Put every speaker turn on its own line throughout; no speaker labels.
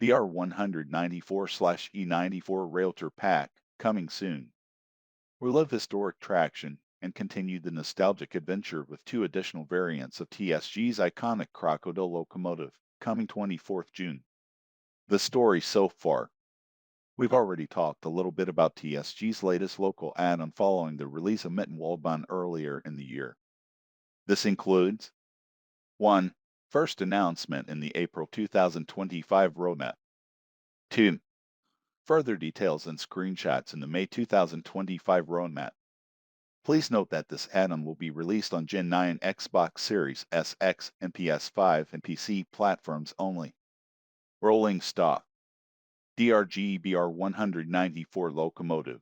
The R194/E94 Railtour Pack, coming soon. Relive historic traction and continue the nostalgic adventure with two additional variants of TSG's iconic Crocodile locomotive, coming 24th June. The story so far. We've already talked a little bit about TSG's latest local add-on following the release of Mittenwaldbahn earlier in the year. This includes 1. First announcement in the April 2025 roadmap. 2. Further details and screenshots in the May 2025 roadmap. Please note that this add-on will be released on Gen 9 Xbox Series SX and PS5 and PC platforms only. Rolling stock. DRG BR194 locomotive.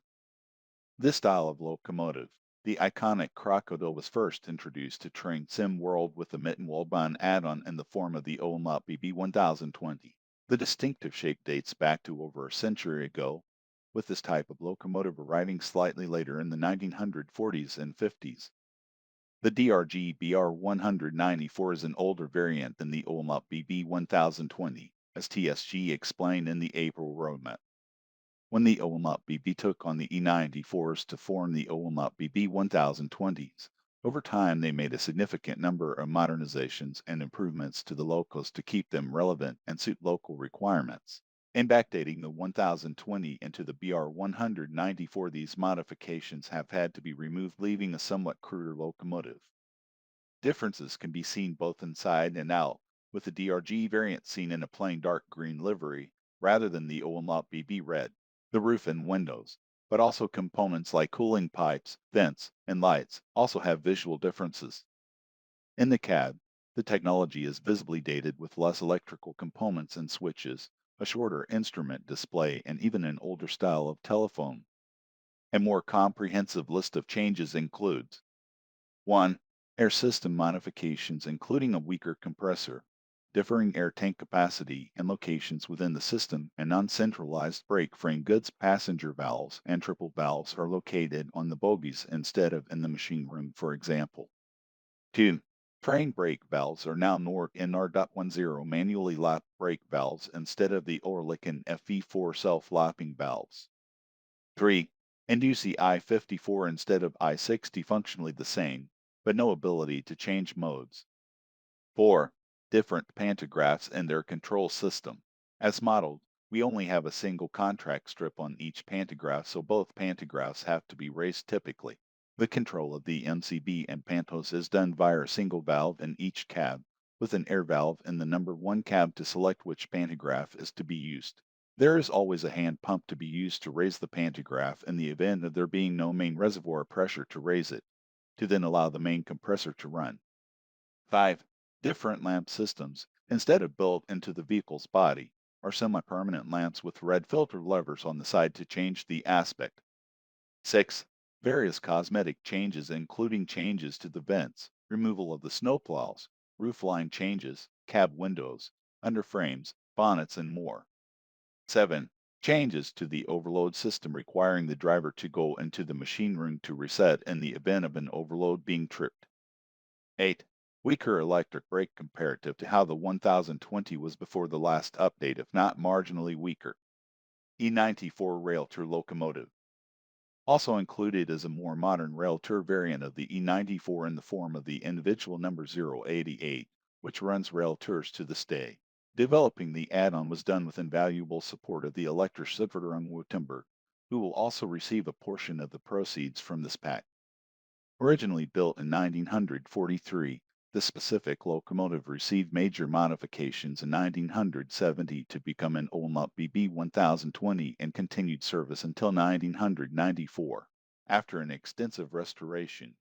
This style of locomotive, the iconic Crocodile, was first introduced to Train Sim World with the Mittenwaldbahn add-on in the form of the OMOP BB1020. The distinctive shape dates back to over a century ago, with this type of locomotive arriving slightly later in the 1940s and 50s. The DRG BR194 is an older variant than the OMOP BB1020, as TSG explained in the April roadmap. When the OMOP BB took on the E94s to form the OMOP BB1020s, over time they made a significant number of modernizations and improvements to the locos to keep them relevant and suit local requirements. In backdating the 1020 into the BR194, these modifications have had to be removed, leaving a somewhat cruder locomotive. Differences can be seen both inside and out, with the DRG variant seen in a plain dark green livery rather than the OMOP BB red, the roof and windows, but also components like cooling pipes, vents, and lights also have visual differences. In the cab, the technology is visibly dated with less electrical components and switches, a shorter instrument display, and even an older style of telephone. A more comprehensive list of changes includes 1. Air system modifications including a weaker compressor, differing air tank capacity and locations within the system, and non-centralized brake frame goods. Passenger valves and triple valves are located on the bogies instead of in the machine room, for example. 2. Train brake valves are now NOR NR.10 manually lap brake valves instead of the Oerlikon FV4 self-lapping valves. 3. Induce the I-54 instead of I-60, functionally the same, but no ability to change modes. 4. Different pantographs and their control system. As modeled, we only have a single contract strip on each pantograph, so both pantographs have to be raised typically. The control of the MCB and pantos is done via a single valve in each cab, with an air valve in the number 1 cab to select which pantograph is to be used. There is always a hand pump to be used to raise the pantograph in the event of there being no main reservoir pressure to raise it, to then allow the main compressor to run. 5. Different lamp systems, instead of built into the vehicle's body, are semi-permanent lamps with red filter levers on the side to change the aspect. 6. Various cosmetic changes including changes to the vents, removal of the snowplows, roofline changes, cab windows, underframes, bonnets, and more. 7. Changes to the overload system requiring the driver to go into the machine room to reset in the event of an overload being tripped. 8. Weaker electric brake comparative to how the 1020 was before the last update, if not marginally weaker. E94 Railtour locomotive. Also included is a more modern Railtour variant of the E94 in the form of the individual number 088, which runs Railtours to this day. Developing the add-on was done with invaluable support of the Elektrischifferung Württemberg, who will also receive a portion of the proceeds from this pack. Originally built in 1943, this specific locomotive received major modifications in 1970 to become an OMOP BB 1020 and continued service until 1994. After an extensive restoration,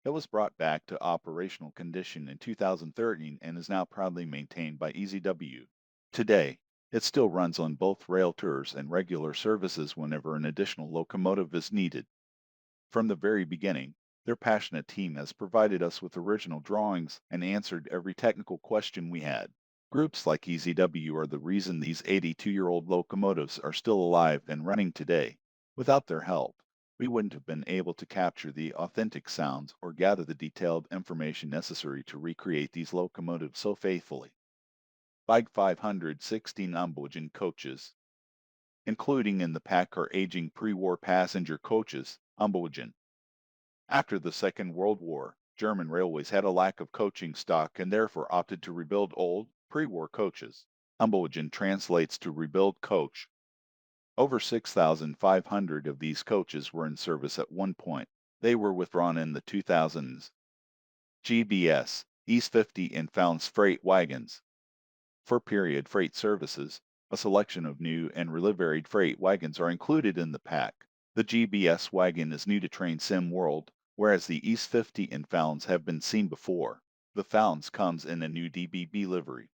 it was brought back to operational condition in 2013 and is now proudly maintained by EZW. Today, it still runs on both rail tours and regular services whenever an additional locomotive is needed. From the very beginning, their passionate team has provided us with original drawings and answered every technical question we had. Groups like EZW are the reason these 82-year-old locomotives are still alive and running today. Without their help, we wouldn't have been able to capture the authentic sounds or gather the detailed information necessary to recreate these locomotives so faithfully. by 516 Umbogen coaches. Including in the pack are aging pre-war passenger coaches, Umbogen. After the Second World War, German railways had a lack of coaching stock and therefore opted to rebuild old, pre-war coaches. Umbogen translates to rebuild coach. Over 6,500 of these coaches were in service at one point. They were withdrawn in the 2000s. GBS, East 50 and Founds freight wagons. For period freight services, a selection of new and reliveried freight wagons are included in the pack. The GBS wagon is new to Train Sim World, whereas the East 50 and Founds have been seen before. The Founds comes in a new DBB livery.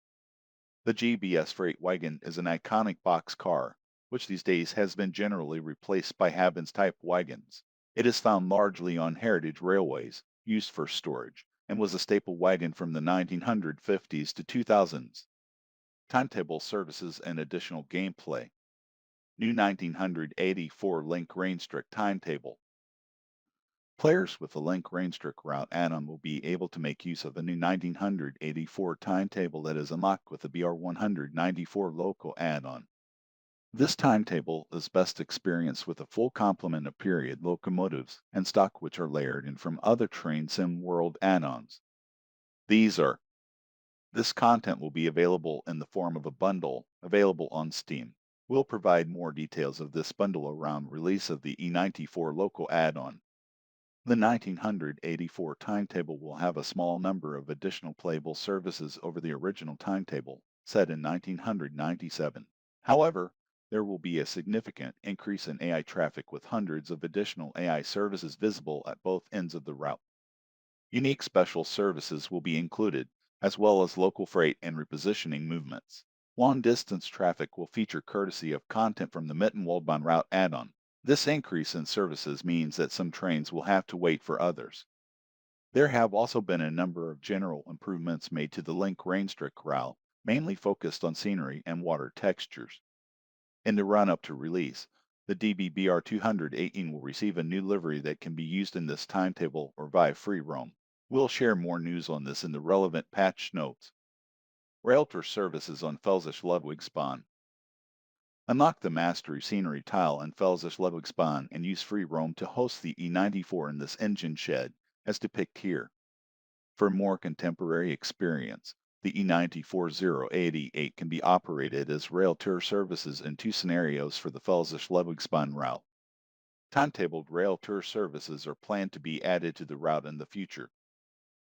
The GBS freight wagon is an iconic box car, which these days has been generally replaced by Habens-type wagons. It is found largely on heritage railways, used for storage, and was a staple wagon from the 1950s to 2000s. Timetable services and additional gameplay. New 1984 Link Rainstrick timetable. Players with the Link Rainstrick route add-on will be able to make use of a new 1984 timetable that is unlocked with the BR194 local add-on. This timetable is best experienced with a full complement of period locomotives and stock which are layered in from other Train Sim World add-ons. This content will be available in the form of a bundle available on Steam. We'll provide more details of this bundle around release of the E94 local add-on. The 1984 timetable will have a small number of additional playable services over the original timetable, set in 1997. However, there will be a significant increase in AI traffic with hundreds of additional AI services visible at both ends of the route. Unique special services will be included, as well as local freight and repositioning movements. Long-distance traffic will feature courtesy of content from the Mittenwaldbahn route add-on. This increase in services means that some trains will have to wait for others. There have also been a number of general improvements made to the Link Rainstrick route, mainly focused on scenery and water textures. In the run-up to release, the DBBR 218 will receive a new livery that can be used in this timetable or via free roam. We'll share more news on this in the relevant patch notes. Railtour services on Felsish Ludwigsbahn. Unlock the Mastery Scenery tile in Felsish Ludwigsbahn and use free roam to host the E94 in this engine shed, as depicted here. For more contemporary experience, the E94 088 can be operated as Railtour services in two scenarios for the Felsish Ludwigsbahn route. Timetabled Railtour services are planned to be added to the route in the future.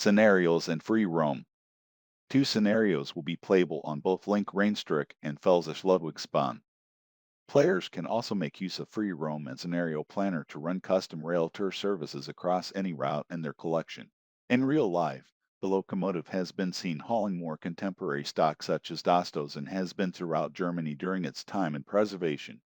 Scenarios and free roam. Two scenarios will be playable on both Link Rainstrick and Felsish Ludwigsbahn. Players can also make use of free roam and scenario planner to run custom Railtour services across any route in their collection. In real life, the locomotive has been seen hauling more contemporary stock such as Dastos and has been throughout Germany during its time in preservation.